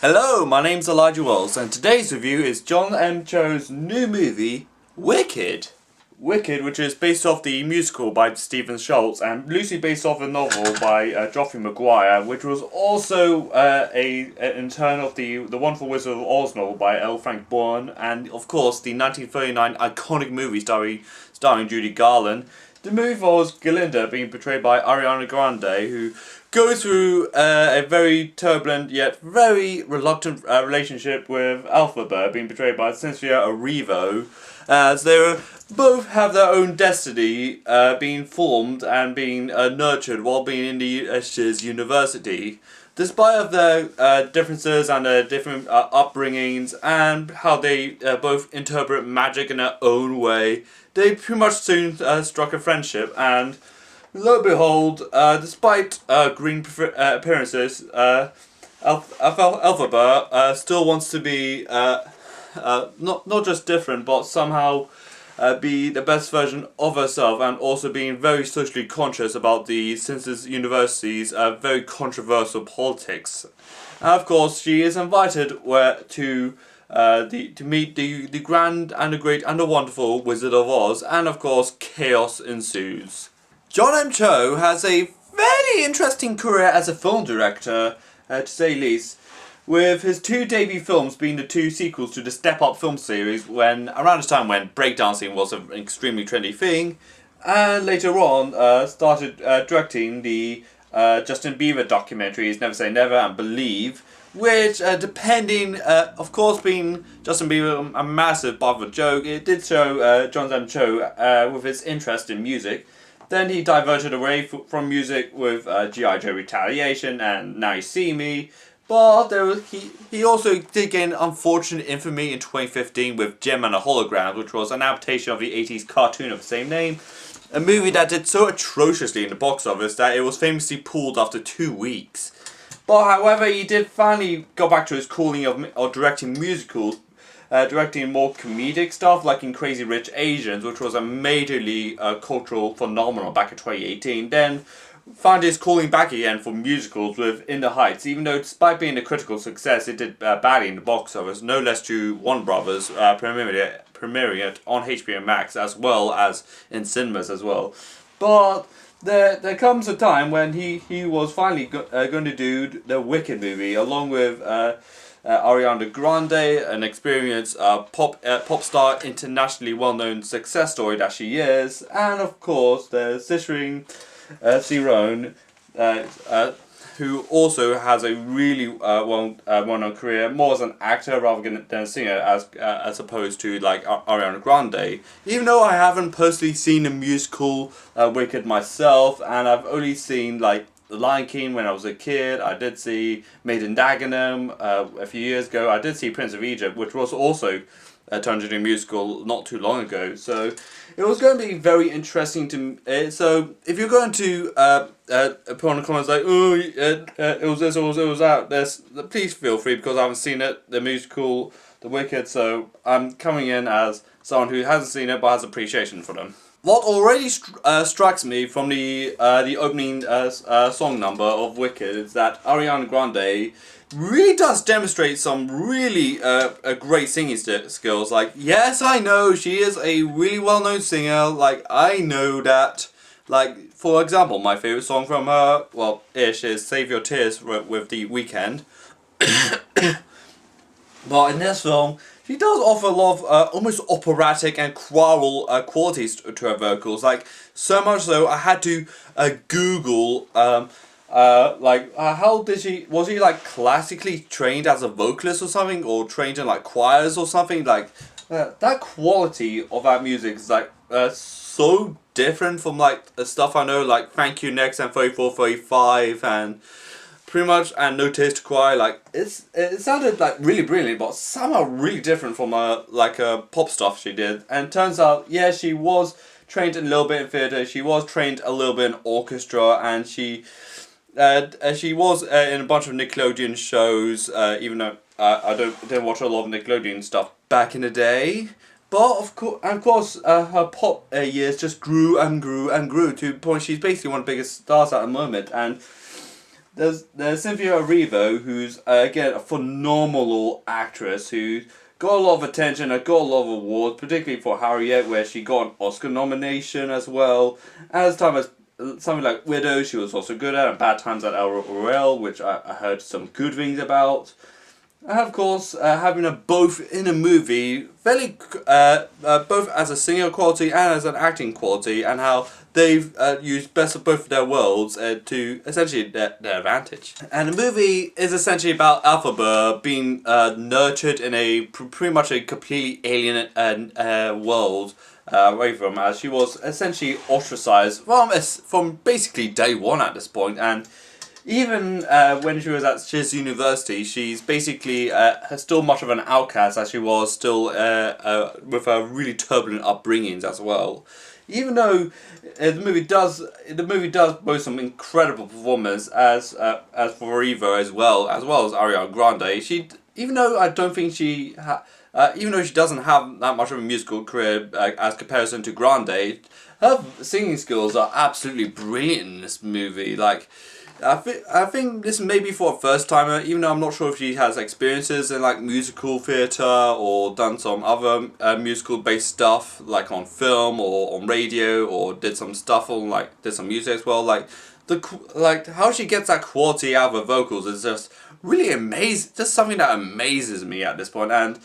Hello, my name's Elijah Wells, and today's review is John M. Cho's new movie, Wicked. Wicked, which is based off the musical by Stephen Schultz and loosely based off a novel by Geoffrey Maguire, which was also in turn of the Wonderful Wizard of Oz novel by L. Frank Baum, and of course the 1939 iconic movie starring Judy Garland. The movie follows Glinda being portrayed by Ariana Grande, who goes through a very turbulent yet very reluctant relationship with Elphaba, being portrayed by Cynthia Erivo, as they both have their own destiny being formed and being nurtured while being in the Shiz University. Despite of their differences and their different upbringings and how they both interpret magic in their own way, they pretty much soon struck a friendship, and lo and behold, despite green appearances, Elphaba still wants to be not just different, but somehow be the best version of herself, and also being very socially conscious about the Cincy University's very controversial politics. And of course, she is invited to meet the grand and the great and the wonderful Wizard of Oz, and of course, chaos ensues. John M. Cho has a fairly interesting career as a film director, to say the least, with his two debut films being the two sequels to the Step Up film series around this time when breakdancing was an extremely trendy thing, and later on started directing the Justin Bieber documentaries Never Say Never and Believe, which, depending, of course, being Justin Bieber a massive bother joke, it did show John M. Cho with his interest in music. Then he diverted away from music with G.I. Joe Retaliation and Now You See Me. But he also did gain unfortunate infamy in 2015 with Gem and a Hologram, which was an adaptation of the 80s cartoon of the same name. A movie that did so atrociously in the box office that it was famously pulled after 2 weeks. But however, he did finally go back to his calling of directing musicals, directing more comedic stuff like in Crazy Rich Asians, which was a majorly cultural phenomenon back in 2018. Then found his calling back again for musicals with In the Heights, even though despite being a critical success, it did badly in the box office, no less to Warner Brothers premiering it on HBO Max as well as in cinemas as well. But there comes a time when he was finally going to do the Wicked movie along with Ariana Grande, an experienced pop star, internationally well-known success story that she is, and of course the sittering Ciron, who also has a really well-known career, more as an actor rather than a singer, as opposed to like Ariana Grande. Even though I haven't personally seen the musical Wicked myself, and I've only seen like The Lion King when I was a kid. I did see Maiden Dagenham a few years ago. I did see Prince of Egypt, which was also turned into a musical not too long ago. So it was going to be very interesting to. So if you're going to put on the comments like, oh, it was this or it was that, please feel free, because I haven't seen it, the musical, The Wicked. So I'm coming in as someone who hasn't seen it but has appreciation for them. What already strikes me from the opening song number of Wicked is that Ariana Grande really does demonstrate some really great singing skills. Like, yes, I know she is a really well-known singer. Like, I know that. Like, for example, my favorite song from her, is Save Your Tears with The Weeknd. But in this film, she does offer a lot of almost operatic and choral qualities to her vocals. Like, so much so, I had to Google, how did she, was she like classically trained as a vocalist or something? Or trained in like choirs or something? Like, that quality of that music is like so different from like the stuff I know, like Thank You Next and 3435 and pretty much, and No Tears to Cry. Like, it sounded like really brilliant, but somehow really different from pop stuff she did. And turns out, yeah, she was trained a little bit in theatre. She was trained a little bit in orchestra, and she was in a bunch of Nickelodeon shows. Even though I didn't watch a lot of Nickelodeon stuff back in the day. But of course, her pop years just grew and grew and grew to the point she's basically one of the biggest stars at the moment. And there's Cynthia Erivo, who's again a phenomenal actress who got a lot of attention and got a lot of awards, particularly for Harriet, where she got an Oscar nomination as well. As time as something like Widow, she was also good at, and Bad Times at El Royale, which I heard some good things about. And of course, having a both in a movie, fairly both as a singer quality and as an acting quality, and how they've used best of both of their worlds to essentially their advantage. And the movie is essentially about Alphaba being nurtured in a pretty much a completely alien world away from, as she was essentially ostracized from basically day one at this point, and even when she was at Shiz University, she's basically still much of an outcast, as she was still with her really turbulent upbringings as well. Even though the movie does boast some incredible performance as for Eva as well as Ariana Grande. Even though I don't think even though she doesn't have that much of a musical career as comparison to Grande, her singing skills are absolutely brilliant in this movie. Like, I think this may be for a first timer, even though I'm not sure if she has experiences in like musical theatre or done some other musical based stuff like on film or on radio, or did some stuff on did some music as well. Like how she gets that quality out of her vocals is just really amazing. Just something that amazes me at this point. And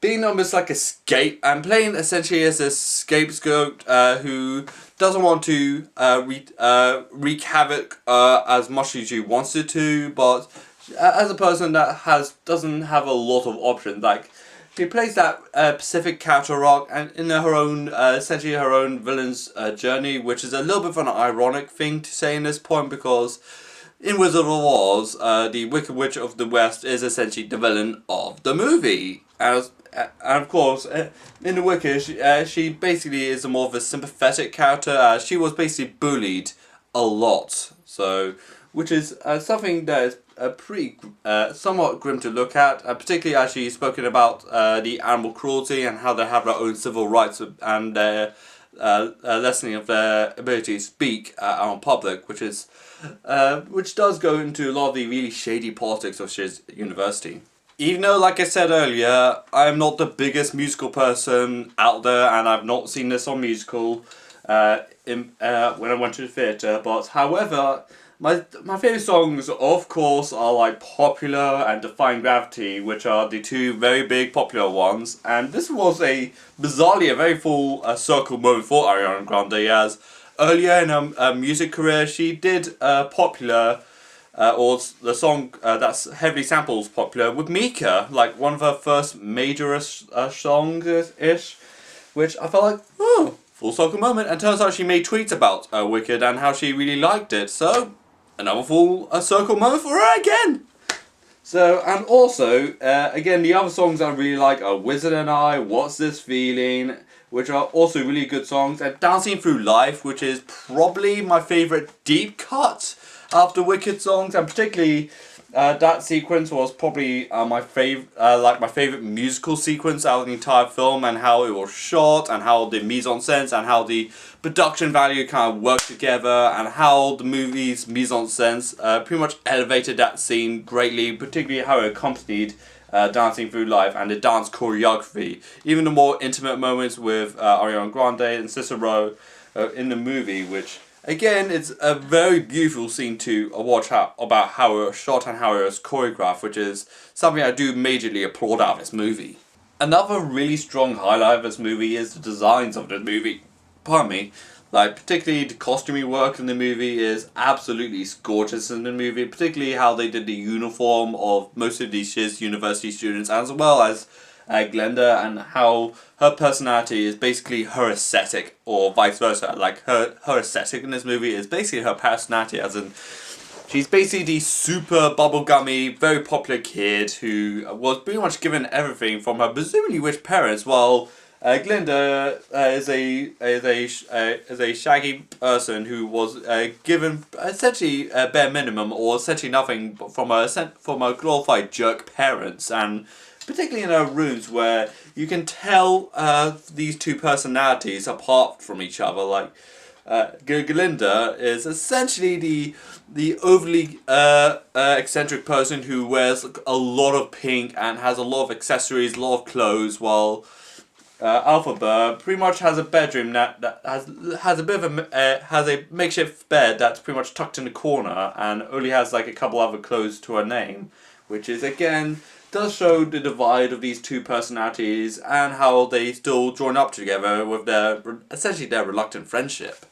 being almost like and playing essentially as a scapegoat who doesn't want to wreak havoc as much as she wants it to, but as a person that doesn't have a lot of options. Like, she plays that Pacific character rock and in her own essentially her own villain's journey, which is a little bit of an ironic thing to say in this point, because in Wizard of Oz, the Wicked Witch of the West is essentially the villain of the movie. And of course, in The Wicked, she basically is more of a sympathetic character. She was basically bullied a lot, which is something that is pretty somewhat grim to look at, particularly as she's spoken about the animal cruelty and how they have their own civil rights and their lessening of their ability to speak out in public, which does go into a lot of the really shady politics of Shiz University. Even though, like I said earlier, I'm not the biggest musical person out there, and I've not seen this on musical when I went to the theatre, but however, my favourite songs, of course, are like Popular and Defying Gravity, which are the two very big popular ones, and this was bizarrely a very full circle moment for Ariana Grande, as earlier in her music career, she did Popular, or the song that's heavily samples Popular with Mika, like one of her first major-ish songs-ish, which I felt like, oh, full circle moment. And turns out she made tweets about Wicked and how she really liked it, so another full circle moment for her again. So, and also, again, the other songs I really like are Wizard and I, What's This Feeling, which are also really good songs, and Dancing Through Life, which is probably my favourite deep cut after Wicked songs, and particularly that sequence was probably my favorite musical sequence out of the entire film, and how it was shot, and how the mise en scène and how the production value kind of worked together, and how the movie's mise en scène pretty much elevated that scene greatly, particularly how it accompanied Dancing Through Life and the dance choreography. Even the more intimate moments with Ariana Grande and Cicero in the movie, which again, it's a very beautiful scene to watch about how it was shot and how it was choreographed, which is something I do majorly applaud out of this movie. Another really strong highlight of this movie is the designs of the movie. Pardon me. Like, particularly the costuming work in the movie is absolutely gorgeous in the movie, particularly how they did the uniform of most of these Shiz University students, as well as Glenda, and how her personality is basically her aesthetic, or vice versa. Like, her aesthetic in this movie is basically her personality, as in she's basically the super bubblegummy, very popular kid who was pretty much given everything from her presumably rich parents, while Glinda is a shaggy person who was given essentially a bare minimum, or essentially nothing from her glorified jerk parents, and particularly in her rooms, where you can tell these two personalities apart from each other. Like, Glinda is essentially the overly eccentric person who wears a lot of pink and has a lot of accessories, a lot of clothes, while Alphaba pretty much has a bedroom that has a bit of has a makeshift bed that's pretty much tucked in the corner and only has like a couple other clothes to her name, which is again does show the divide of these two personalities and how they still join up together with their essentially their reluctant friendship.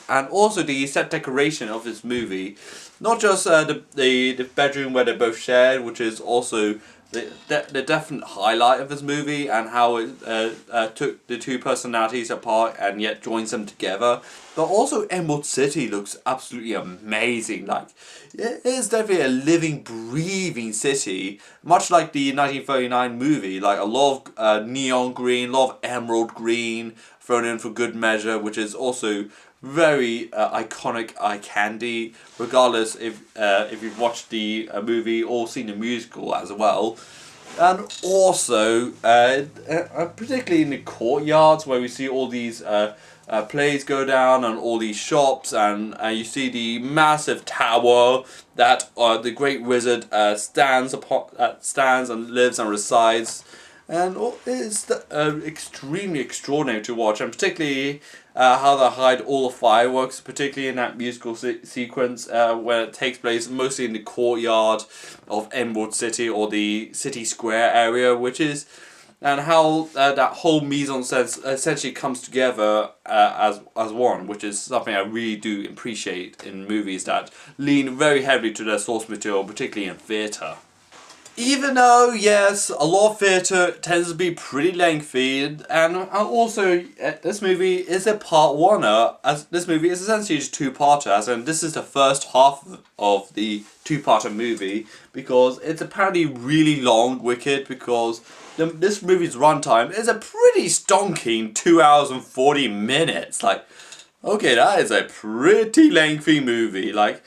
And also the set decoration of this movie, not just the bedroom where they both shared, which is also the definite highlight of this movie, and how it took the two personalities apart and yet joins them together. But also Emerald City looks absolutely amazing. Like, it is definitely a living, breathing city, much like the 1939 movie. Like a lot of neon green, a lot of emerald green thrown in for good measure, which is also very iconic eye candy, regardless if you've watched the movie or seen the musical as well. And also, particularly in the courtyards where we see all these plays go down and all these shops, and you see the massive tower that the Great Wizard stands and lives and resides. And it's extremely extraordinary to watch, and particularly how they hide all the fireworks, particularly in that musical sequence where it takes place mostly in the courtyard of Emerald City or the city square area, and how that whole mise en scène essentially comes together as one, which is something I really do appreciate in movies that lean very heavily to their source material, particularly in theatre. Even though, yes, a lot of theatre tends to be pretty lengthy, and also this movie is a part-oneer, as this movie is essentially a two-parter, as in this is the first half of the two-parter movie, because it's apparently really long, Wicked, because this movie's runtime is a pretty stonking 2 hours and 40 minutes. Like, okay, that is a pretty lengthy movie. Like,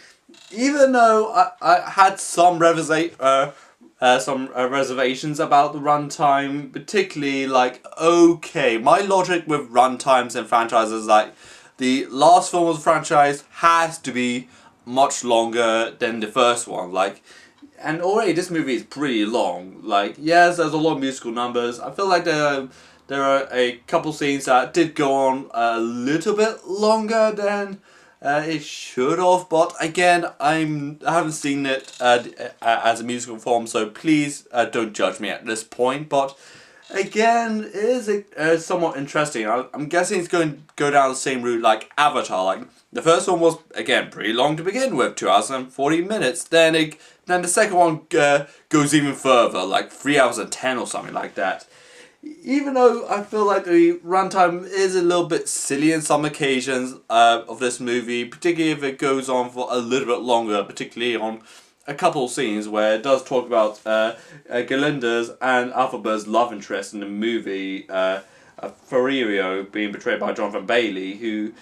even though I had some reservations about the runtime, particularly like, okay, my logic with runtimes and franchises, like, the last film of the franchise has to be much longer than the first one, like, and already this movie is pretty long. Like, yes, there's a lot of musical numbers. I feel like there are a couple scenes that did go on a little bit longer than it should have, but again, I haven't seen it as a musical form, so please don't judge me at this point. But again, it is somewhat interesting. I'm guessing it's going to go down the same route like Avatar. Like, the first one was again pretty long to begin with, 2 hours and 40 minutes. Then the second one goes even further, like 3 hours and 10 or something like that. Even though I feel like the runtime is a little bit silly in some occasions of this movie, particularly if it goes on for a little bit longer, particularly on a couple of scenes where it does talk about Galinda's and Alphaba's love interest in the movie, Ferrerio being portrayed by Jonathan Bailey, who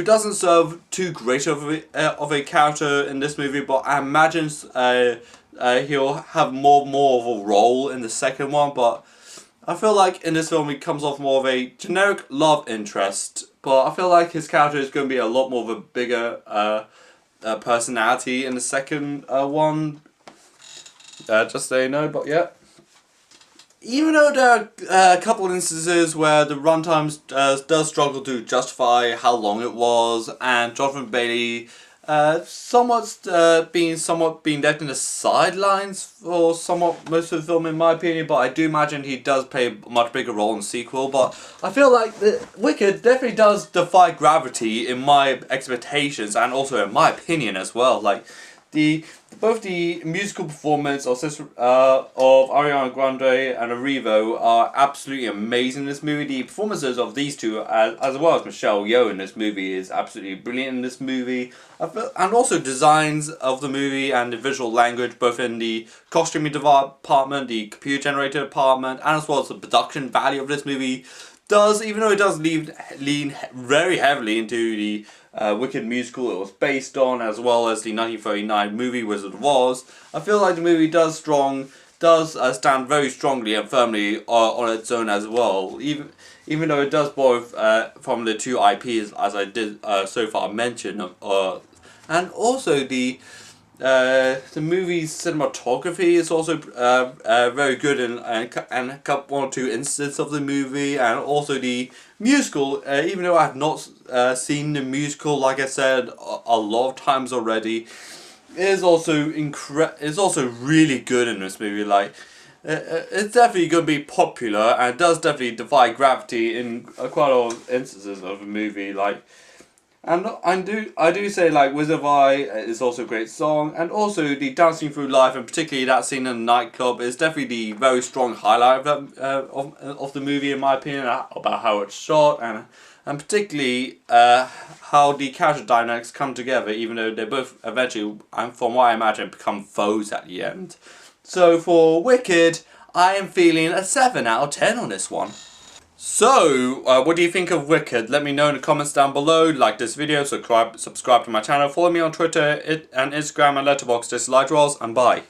doesn't serve too great of a character in this movie, but I imagine he'll have more of a role in the second one, but I feel like in this film he comes off more of a generic love interest, but I feel like his character is going to be a lot more of a bigger personality in the second one. Just so you know, but yeah. Even though there are a couple of instances where the runtime does struggle to justify how long it was, and Jonathan Bailey being left in the sidelines for somewhat most of the film, in my opinion, but I do imagine he does play a much bigger role in the sequel. But I feel like Wicked definitely does defy gravity in my expectations and also in my opinion as well. Like, both the musical performance of Ariana Grande and Arrivo are absolutely amazing in this movie. The performances of these two, as well as Michelle Yeoh in this movie, is absolutely brilliant in this movie. And also designs of the movie and the visual language, both in the costuming department, the computer generated department, and as well as the production value of this movie, even though it does lean very heavily into the Wicked musical it was based on, as well as the 1939 movie Wizard of Oz, I feel like the movie does does stand very strongly and firmly on its own as well. Even though it does borrow from the two IPs as I did so far mention, and also the movie's cinematography is also very good and one or two instances of the movie, and also the musical. Even though I have not seen the musical, like I said a lot of times already, is also is also really good in this movie. Like, it's definitely going to be popular and does definitely defy gravity in quite a lot of instances of the movie. Like, and I do say, like, Wizard of Oz is also a great song, and also the Dancing Through Life, and particularly that scene in the nightclub, is definitely the very strong highlight of that, of the movie, in my opinion, about how it's shot, and particularly how the character dynamics come together, even though they both eventually, and from what I imagine, become foes at the end. So for Wicked, I am feeling a 7 out of 10 on this one. So, what do you think of Wicked? Let me know in the comments down below. Like this video, subscribe to my channel, follow me on Twitter and Instagram and Letterboxd. This is Light Rolls, and bye.